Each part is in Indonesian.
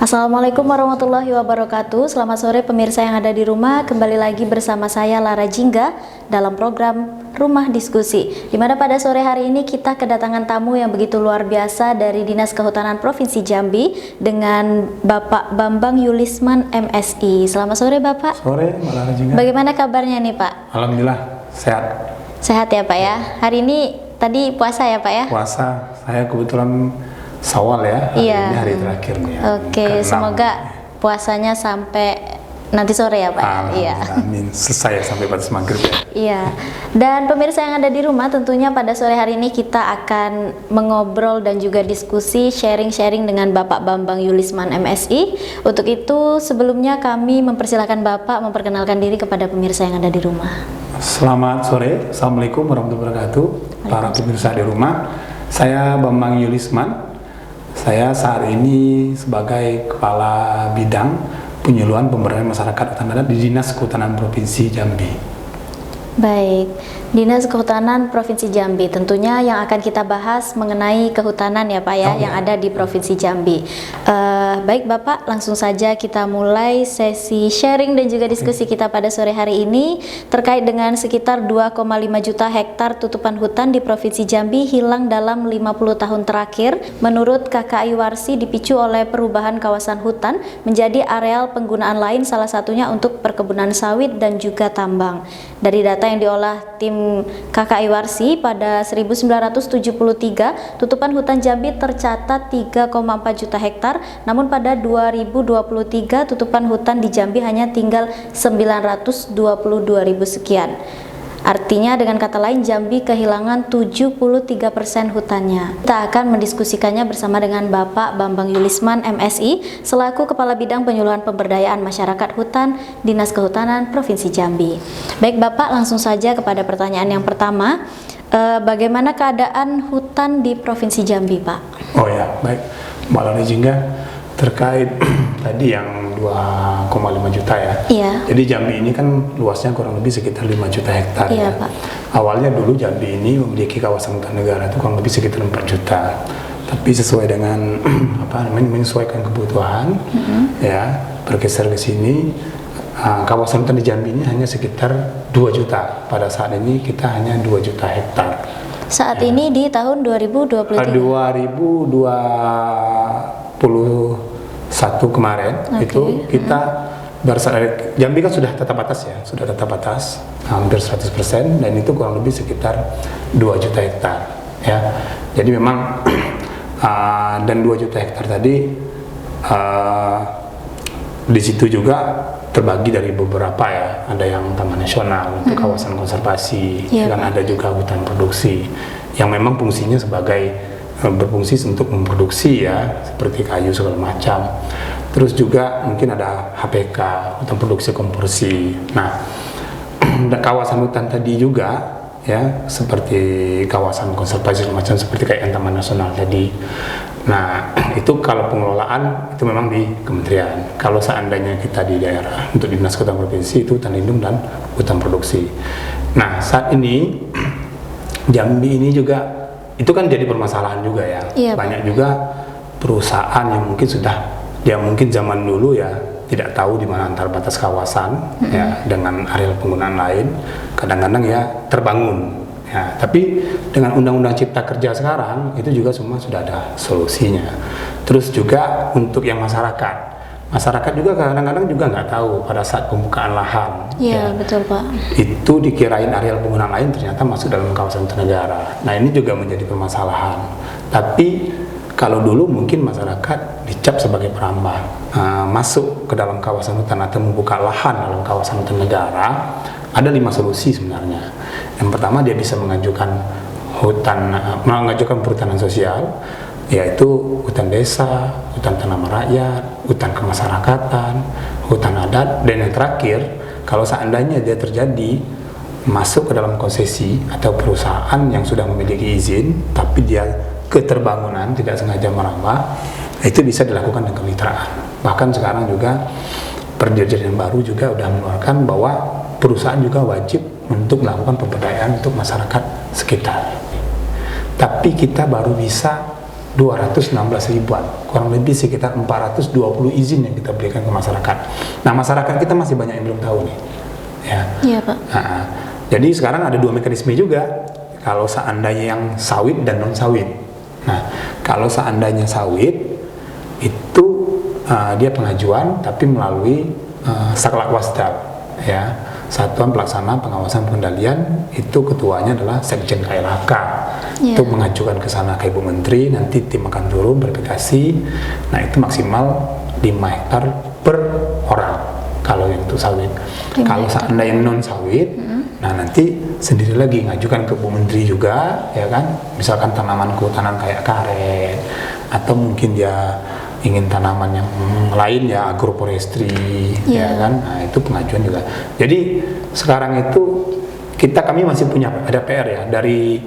Assalamualaikum warahmatullahi wabarakatuh. Selamat sore pemirsa yang ada di rumah. Kembali lagi bersama saya Lara Jingga dalam program Rumah Diskusi, di mana pada sore hari ini kita kedatangan tamu yang begitu luar biasa dari Dinas Kehutanan Provinsi Jambi dengan Bapak Bambang Yulisman MSI. Selamat sore Bapak. Sore Mbak Lara Jingga. Bagaimana kabarnya nih Pak? Alhamdulillah sehat. Sehat ya Pak ya. Hari ini tadi puasa ya Pak ya? Puasa, saya kebetulan Syawal ya, hari Iya. ini hari terakhir nih ya. Oke, semoga puasanya sampai nanti sore ya Pak. Amin, Iya. amin. Selesai ya sampai batas maghrib ya. Iya. Dan pemirsa yang ada di rumah, tentunya pada sore hari ini kita akan mengobrol dan juga diskusi sharing-sharing dengan Bapak Bambang Yulisman MSI. Untuk itu sebelumnya kami mempersilahkan Bapak memperkenalkan diri kepada pemirsa yang ada di rumah. Selamat sore, Assalamualaikum warahmatullahi wabarakatuh. Para pemirsa di rumah, saya Bambang Yulisman. Saya saat ini sebagai Kepala Bidang Penyuluhan Pemberdayaan Masyarakat Hutan Adat di Dinas Kehutanan Provinsi Jambi. Baik, Dinas Kehutanan Provinsi Jambi, tentunya yang akan kita bahas mengenai kehutanan ya Pak ya, yang ada di Provinsi Jambi. Baik Bapak, langsung saja kita mulai sesi sharing dan juga diskusi kita pada sore hari ini terkait dengan sekitar 2,5 juta hektar tutupan hutan di Provinsi Jambi hilang dalam 50 tahun terakhir. Menurut KKI Warsi dipicu oleh perubahan kawasan hutan menjadi areal penggunaan lain, salah satunya untuk perkebunan sawit dan juga tambang. Dari data yang diolah tim KKI Warsi pada 1973, tutupan hutan Jambi tercatat 3,4 juta hektar, namun pada 2023 tutupan hutan di Jambi hanya tinggal 922.000 sekian. Artinya dengan kata lain Jambi kehilangan 73% hutannya. Kita akan mendiskusikannya bersama dengan Bapak Bambang Yulisman MSI selaku Kepala Bidang Penyuluhan Pemberdayaan Masyarakat Hutan Dinas Kehutanan Provinsi Jambi. Baik Bapak, langsung saja kepada pertanyaan yang pertama. Bagaimana keadaan hutan di Provinsi Jambi Pak? Oh ya, baik Mbak Lara Jingga, terkait tadi yang 2,5 juta ya. Iya. Jadi Jambi ini kan luasnya kurang lebih sekitar 5 juta hektar Iya, ya. Pak. Awalnya dulu Jambi ini memiliki kawasan hutan negara itu kurang lebih sekitar 4 juta. Tapi sesuai dengan menyesuaikan kebutuhan ya, bergeser ke sini. Kawasan hutan di Jambi ini hanya sekitar 2 juta. Pada saat ini kita hanya 2 juta hektar. Saat ini di tahun 2023. 2021 kemarin itu kita Jambi kan sudah tetap batas ya, sudah tetap batas hampir 100%, dan itu kurang lebih sekitar 2 juta hektar ya. Jadi memang dan 2 juta hektar tadi di situ juga terbagi dari beberapa ya, ada yang taman nasional untuk kawasan konservasi, dan ada juga hutan produksi yang memang fungsinya berfungsi untuk memproduksi ya, seperti kayu segala macam. Terus juga mungkin ada HPK, hutan produksi konversi. Nah, kawasan hutan tadi juga ya, seperti kawasan konservasi segala macam, seperti kayak taman nasional tadi. Nah, itu kalau pengelolaan itu memang di kementerian. Kalau seandainya kita di daerah untuk Dinas Kehutanan Provinsi itu hutan lindung dan hutan produksi. Nah, saat ini Jambi ini juga itu kan jadi permasalahan juga ya. Iya, banyak juga perusahaan yang mungkin zaman dulu ya tidak tahu di mana antar batas kawasan ya dengan area penggunaan lain, kadang-kadang ya terbangun ya. Tapi dengan Undang-Undang Cipta Kerja sekarang itu juga semua sudah ada solusinya. Terus juga untuk yang masyarakat juga kadang-kadang juga nggak tahu pada saat pembukaan lahan. Iya, betul Pak. Itu dikirain areal penggunaan lain, ternyata masuk dalam kawasan hutan negara. Nah, ini juga menjadi permasalahan. Tapi kalau dulu mungkin masyarakat dicap sebagai perambah, masuk ke dalam kawasan hutan atau membuka lahan dalam kawasan hutan negara, ada 5 solusi sebenarnya. Yang pertama, dia bisa mengajukan perhutanan sosial, yaitu hutan desa, hutan tanaman rakyat, hutan kemasyarakatan, hutan adat, dan yang terakhir, kalau seandainya dia terjadi masuk ke dalam konsesi atau perusahaan yang sudah memiliki izin, tapi dia keterbangunan tidak sengaja merambah, itu bisa dilakukan dengan kemitraan. Bahkan sekarang juga perjanjian baru juga sudah mengeluarkan bahwa perusahaan juga wajib untuk melakukan pemberdayaan untuk masyarakat sekitar. Tapi kita baru bisa 216 ribuan, kurang lebih sekitar 420 izin yang kita berikan ke masyarakat. Nah, masyarakat kita masih banyak yang belum tahu nih, ya. Iya, Pak. Nah, jadi sekarang ada 2 mekanisme juga, kalau seandainya yang sawit dan non sawit. Nah, kalau seandainya sawit itu dia pengajuan tapi melalui Saklak Wasdal, ya, Satuan Pelaksana Pengawasan Pengendalian, itu ketuanya adalah Sekjen KLHK. Yeah. Itu mengajukan ke sana ke Ibu Menteri, nanti tim akan turun verifikasi. Nah, itu maksimal 5 hektar per orang kalau yang untuk sawit. Kalau seandainya non sawit, nah nanti sendiri lagi ngajukan ke Bu Menteri juga, ya kan? Misalkan tanaman kehutanan kayak karet, atau mungkin dia ingin tanaman yang lain, ya agroforestry, ya kan? Nah, itu pengajuan juga. Jadi sekarang itu kami masih punya ada PR ya, dari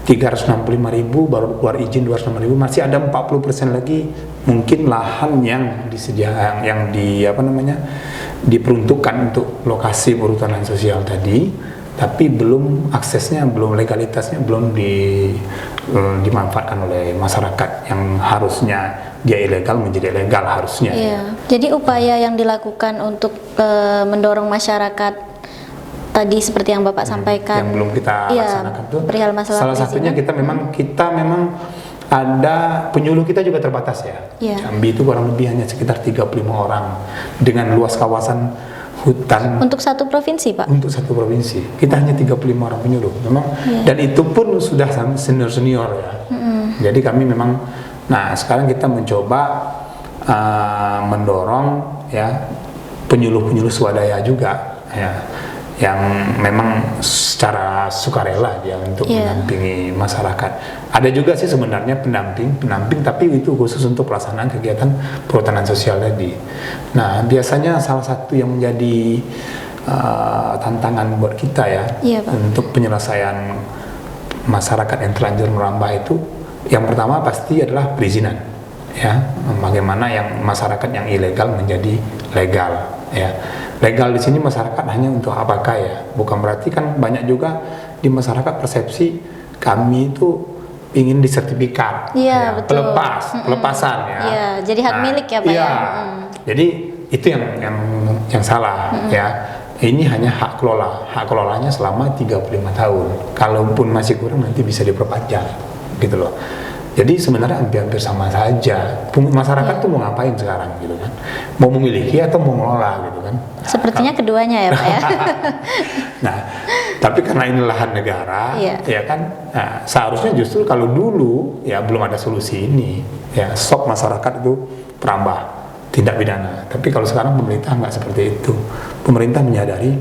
365.000 baru keluar izin 265.000, masih ada 40% lagi mungkin lahan yang disediakan, yang diperuntukkan untuk lokasi perhutanan sosial tadi, tapi belum aksesnya, belum legalitasnya belum dimanfaatkan oleh masyarakat, yang harusnya dia ilegal menjadi legal harusnya. Iya. Jadi upaya yang dilakukan untuk mendorong masyarakat tadi seperti yang Bapak sampaikan, yang belum kita laksanakan tuh perihal masalah salah satunya kita memang ada penyuluh kita juga terbatas ya. Jambi itu kurang lebih hanya sekitar 35 orang dengan luas kawasan hutan untuk satu provinsi, Pak. Untuk satu provinsi kita hanya 35 orang penyuluh memang, dan itu pun sudah senior ya. Jadi kami memang, nah sekarang kita mencoba mendorong ya penyuluh swadaya juga ya, yang memang secara sukarela dia untuk mendampingi masyarakat. Ada juga sih sebenarnya pendamping, tapi itu khusus untuk pelaksanaan kegiatan perhutanan sosial tadi. Nah, biasanya salah satu yang menjadi tantangan buat kita ya, untuk penyelesaian masyarakat yang terlanjur merambah itu, yang pertama pasti adalah perizinan, ya. Bagaimana yang masyarakat yang ilegal menjadi legal, ya. Legal di sini masyarakat hanya untuk apakah ya, bukan berarti kan banyak juga di masyarakat persepsi kami itu ingin disertifikat, pelepasan ya. Iya, jadi hak milik ya Pak ya. Jadi itu yang salah ya. Ini hanya hak kelola, hak kelolanya selama 35 tahun. Kalaupun masih kurang nanti bisa diperpanjang, gitu loh. Jadi sebenarnya hampir sama saja. Masyarakat tuh mau ngapain sekarang gitu kan? Mau memiliki atau mau mengelola gitu kan? Sepertinya keduanya ya Pak ya. Nah, tapi karena ini lahan negara, ya kan? Nah, seharusnya justru kalau dulu ya belum ada solusi ini, ya sok masyarakat itu perambah tindak pidana. Tapi kalau sekarang pemerintah nggak seperti itu. Pemerintah menyadari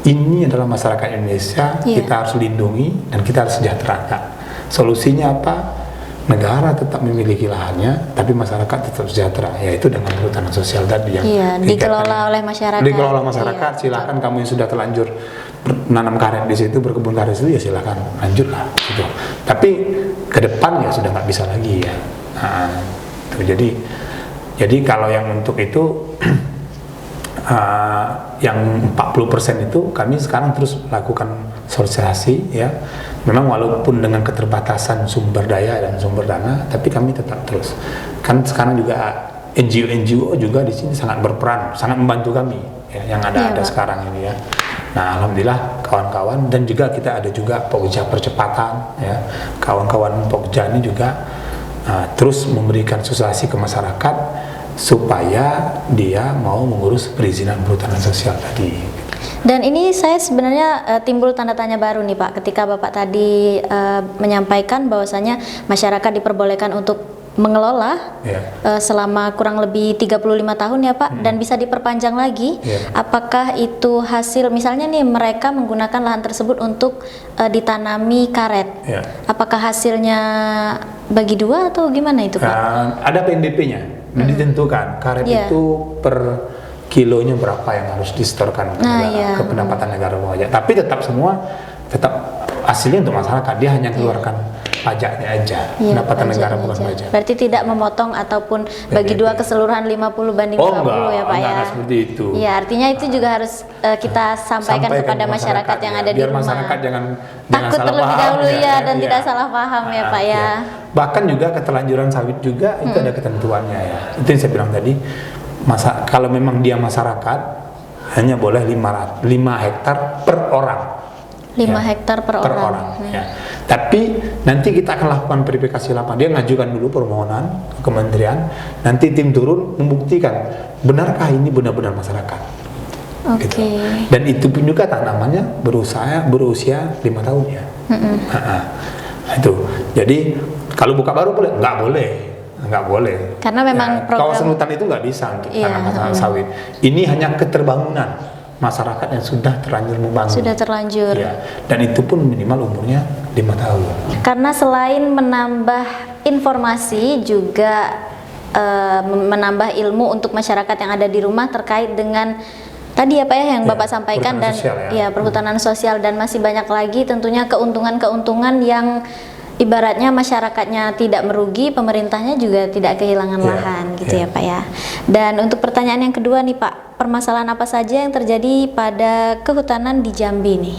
ini adalah masyarakat Indonesia, kita harus lindungi dan kita harus sejahterakan. Solusinya apa? Negara tetap memiliki lahannya, tapi masyarakat tetap sejahtera, yaitu dengan perhutanan sosial tadi yang dikelola oleh masyarakat. Dikelola masyarakat, silakan kamu yang sudah terlanjur nanam karet di situ, berkebun karet itu ya silakan lanjutlah gitu. Tapi ke depan ya sudah nggak bisa lagi ya. Nah, itu jadi kalau yang untuk itu yang 40% itu kami sekarang terus lakukan sosialisasi ya. Memang walaupun dengan keterbatasan sumber daya dan sumber dana, tapi kami tetap terus. Kan sekarang juga NGO juga di sini sangat berperan, sangat membantu kami ya, yang ada sekarang ini ya. Nah, alhamdulillah kawan-kawan, dan juga kita ada juga Pokja percepatan ya. Kawan-kawan Pokja ini juga terus memberikan sosialisasi ke masyarakat supaya dia mau mengurus perizinan perhutanan sosial tadi. Dan ini saya sebenarnya timbul tanda tanya baru nih Pak, ketika Bapak tadi menyampaikan bahwasanya masyarakat diperbolehkan untuk mengelola selama kurang lebih 35 tahun ya Pak, dan bisa diperpanjang lagi. Apakah itu hasil, misalnya nih mereka menggunakan lahan tersebut untuk ditanami karet, apakah hasilnya bagi dua atau gimana itu Pak? Ada PNBP-nya, ditentukan karet itu per kilonya berapa yang harus disetorkan ke pendapatan negara pajak. Tapi tetap hasilnya untuk masyarakat, dia hanya keluarkan pajaknya aja, pendapatan negara bukan pajak. Berarti tidak memotong ataupun bagi dua keseluruhan 50/20 ya Pak ya. Enggak seperti itu. Iya, artinya itu juga harus kita sampaikan kepada masyarakat yang ada di rumah. Masyarakat jangan takut terlebih dahulu dan tidak salah paham ya Pak ya. Bahkan juga keterlanjuran sawit juga itu ada ketentuannya ya. Itu yang saya bilang tadi, kalau memang dia masyarakat hanya boleh 5 hektar per orang. 5 hektar per orang. Ya. Tapi nanti kita akan lakukan verifikasi lapangan. Dia ngajukan dulu permohonan ke kementerian, nanti tim turun membuktikan benarkah ini benar-benar masyarakat. Oke. Gitu. Dan itu pun juga tanamannya berusia 5 tahun ya. Nah, itu. Jadi kalau buka baru boleh? Nggak boleh. Karena memang kawasan hutan itu nggak bisa untuk tanaman sawit. Ini hanya keterbangunan masyarakat yang sudah terlanjur membangun. Sudah terlanjur. Ya. Dan itu pun minimal umurnya 5 tahun. Karena selain menambah informasi juga menambah ilmu untuk masyarakat yang ada di rumah terkait dengan tadi ya Pak ya yang Bapak sampaikan dan perhutanan sosial dan masih banyak lagi tentunya keuntungan-keuntungan yang ibaratnya masyarakatnya tidak merugi, pemerintahnya juga tidak kehilangan lahan gitu ya Pak ya. Dan untuk pertanyaan yang kedua nih Pak, permasalahan apa saja yang terjadi pada kehutanan di Jambi nih?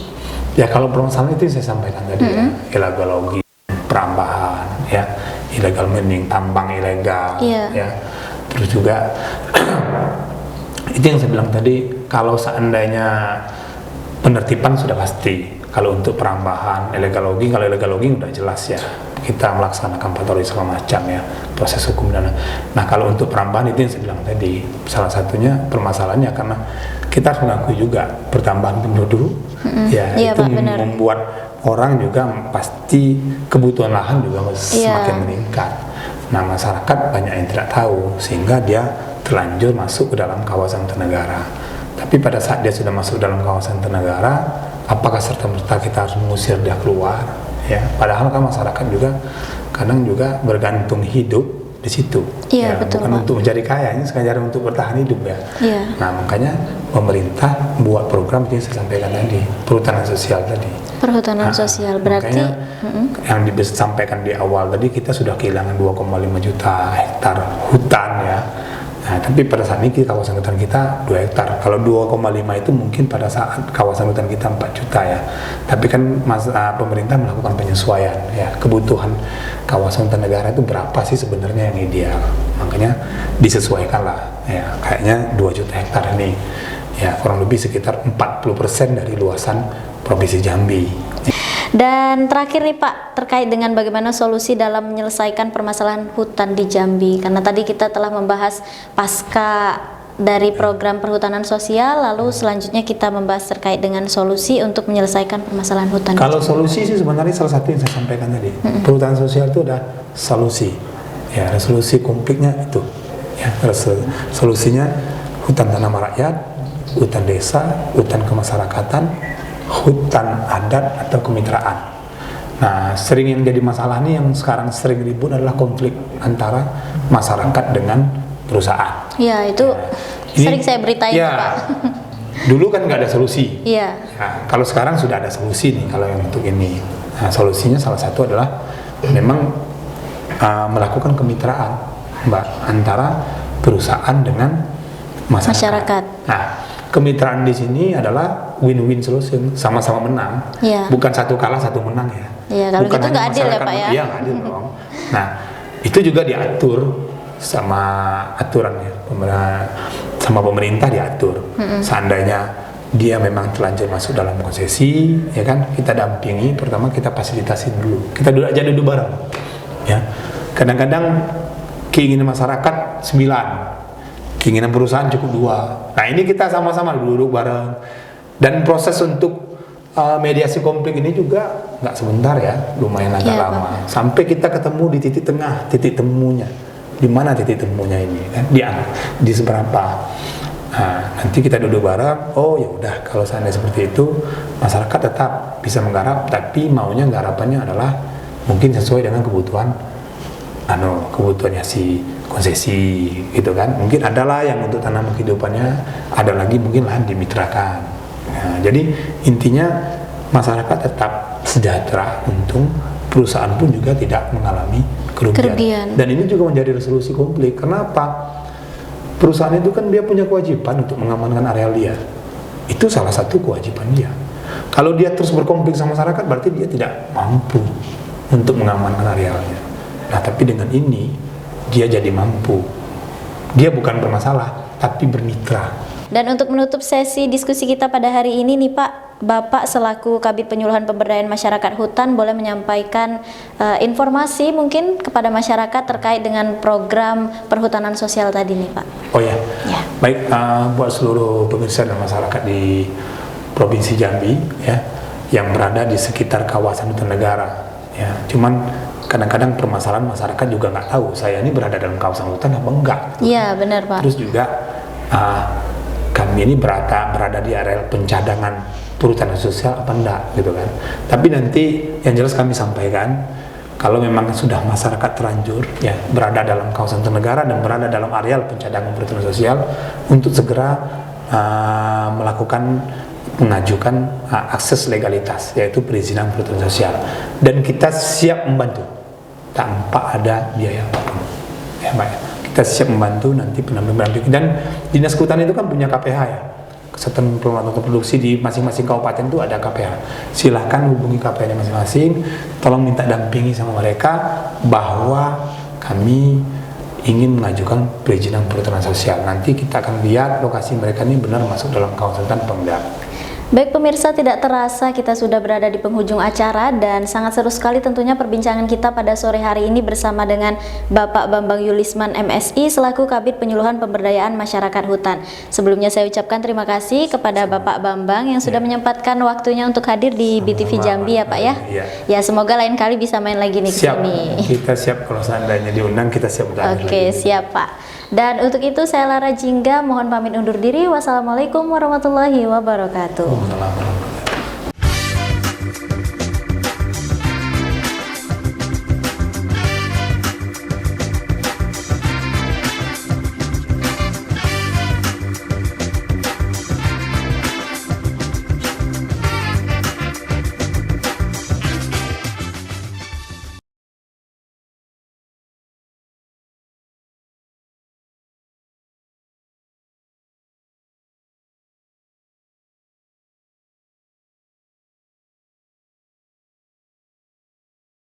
Ya kalau permasalahan itu saya sampaikan tadi ya, illegal logging, perambahan ya, illegal mining, tambang ilegal ya. Terus juga itu yang saya bilang tadi, kalau seandainya penertiban sudah pasti. Kalau untuk perambahan, illegal logging, kalau illegal logging udah jelas ya, kita melaksanakan patroli segala macam ya, proses hukum dan. Nah kalau untuk perambahan itu yang saya bilang tadi, salah satunya permasalahannya karena kita harus mengakui juga pertambahan penduduk, itu Pak, membuat orang juga pasti kebutuhan lahan juga semakin meningkat. Nah masyarakat banyak yang tidak tahu sehingga dia terlanjur masuk ke dalam kawasan hutan negara. Tapi pada saat dia sudah masuk dalam kawasan hutan negara, apakah serta-merta kita harus mengusir dia keluar? Ya, padahal kan masyarakat juga kadang juga bergantung hidup di situ. Iya, betul, bukan Pak. untuk menjadi kaya, ini sekadar untuk bertahan hidup ya. Iya. Nah makanya pemerintah buat program yang saya sampaikan tadi, perhutanan sosial tadi. Perhutanan sosial berarti yang disampaikan di awal tadi, kita sudah kehilangan 2,5 juta hektar hutan ya. Nah, tapi pada saat ini kawasan hutan kita 2 hektar. Kalau 2,5 itu mungkin pada saat kawasan hutan kita 4 juta ya. Tapi kan pemerintah melakukan penyesuaian ya. Kebutuhan kawasan hutan negara itu berapa sih sebenarnya yang ideal. Makanya disesuaikan lah ya. Kayaknya 2 juta hektar ini ya, kurang lebih sekitar 40% dari luasan Provinsi Jambi. Dan terakhir nih Pak, terkait dengan bagaimana solusi dalam menyelesaikan permasalahan hutan di Jambi. Karena tadi kita telah membahas pasca dari program perhutanan sosial, lalu selanjutnya kita membahas terkait dengan solusi untuk menyelesaikan permasalahan hutan. Kalau solusi sih sebenarnya salah satu yang saya sampaikan tadi. Perhutanan sosial itu ada solusi. Ya, resolusi konfliknya itu. Ya, solusinya hutan tanah rakyat, hutan desa, hutan kemasyarakatan, hutan adat atau kemitraan. Nah, sering yang jadi masalah nih yang sekarang sering ribut adalah konflik antara masyarakat dengan perusahaan. Ya, itu sering saya beritain Pak. Dulu kan nggak ada solusi. Iya. Nah, kalau sekarang sudah ada solusi nih kalau yang untuk ini. Nah, solusinya salah satu adalah memang melakukan kemitraan, Mbak, antara perusahaan dengan masyarakat. Nah, kemitraan di sini adalah win-win solution, sama-sama menang. Bukan satu kalah satu menang ya. Kalau gitu nggak adil ya Pak ya. Iya, nggak adil dong. Nah, itu juga diatur sama aturannya, sama pemerintah diatur. Seandainya dia memang terlanjur masuk dalam konsesi, ya kan, kita dampingi. Pertama kita fasilitasi dulu. Kita duduk bareng. Ya, kadang-kadang keinginan masyarakat 9. Keinginan perusahaan cukup 2. Nah ini kita sama-sama duduk bareng. Dan proses untuk mediasi konflik ini juga nggak sebentar ya, lumayan agak lama. Sampai kita ketemu di titik tengah, titik temunya. Di mana titik temunya ini kan? Di seberapa. Nah, nanti kita duduk bareng. Oh ya udah, kalau seandainya seperti itu, masyarakat tetap bisa menggarap, tapi maunya garapannya adalah mungkin sesuai dengan kebutuhannya si konsesi gitu kan. Mungkin adalah yang untuk tanam kehidupannya, ada lagi mungkin lahan dimitrakan. Nah, jadi intinya masyarakat tetap sejahtera, untung, perusahaan pun juga tidak mengalami kerugian. Dan ini juga menjadi resolusi konflik. Kenapa? Perusahaan itu kan dia punya kewajiban untuk mengamankan area liar. Itu salah satu kewajiban dia. Kalau dia terus berkonflik sama masyarakat, berarti dia tidak mampu untuk mengamankan arealnya. Nah, tapi dengan ini dia jadi mampu. Dia bukan bermasalah, tapi bermitra. Dan untuk menutup sesi diskusi kita pada hari ini nih Pak, Bapak selaku Kabid Penyuluhan Pemberdayaan Masyarakat Hutan boleh menyampaikan informasi mungkin kepada masyarakat terkait dengan program perhutanan sosial tadi nih Pak. Oh ya, baik, buat seluruh pemirsa dan masyarakat di Provinsi Jambi ya, yang berada di sekitar kawasan hutan negara ya. Cuman kadang-kadang permasalahan masyarakat juga nggak tahu saya ini berada dalam kawasan hutan apa enggak. Iya benar Pak. Terus juga kami ini berada di area pencadangan perhutanan sosial apa enggak gitu kan. Tapi nanti yang jelas kami sampaikan, kalau memang sudah masyarakat terlanjur ya berada dalam kawasan hutan negara dan berada dalam areal pencadangan perhutanan sosial, untuk segera mengajukan akses legalitas, yaitu perizinan perhutanan sosial, dan kita siap membantu tanpa ada biaya apapun ya Pak. Kita siap membantu nanti pendamping, dan Dinas Kehutanan itu kan punya KPH ya, Kesatuan Penguatan Produksi, di masing-masing kabupaten itu ada KPH. Silahkan hubungi KPH-nya masing-masing, tolong minta dampingi sama mereka bahwa kami ingin mengajukan perizinan perhutanan sosial. Nanti kita akan lihat lokasi mereka ini benar masuk dalam kawasan hutan apa enggak. Baik pemirsa, tidak terasa kita sudah berada di penghujung acara, dan sangat seru sekali tentunya perbincangan kita pada sore hari ini bersama dengan Bapak Bambang Yulisman MSI selaku Kabid Penyuluhan Pemberdayaan Masyarakat Hutan. Sebelumnya saya ucapkan terima kasih kepada Bapak Bambang yang sudah menyempatkan waktunya untuk hadir di BTV Jambi ya Pak ya. Ya, semoga lain kali bisa main lagi nih ke sini. Kita siap, kalau seandainya diundang kita siap. Oke, siap Pak. Dan untuk itu saya Lara Jingga mohon pamit undur diri. Wassalamualaikum warahmatullahi wabarakatuh.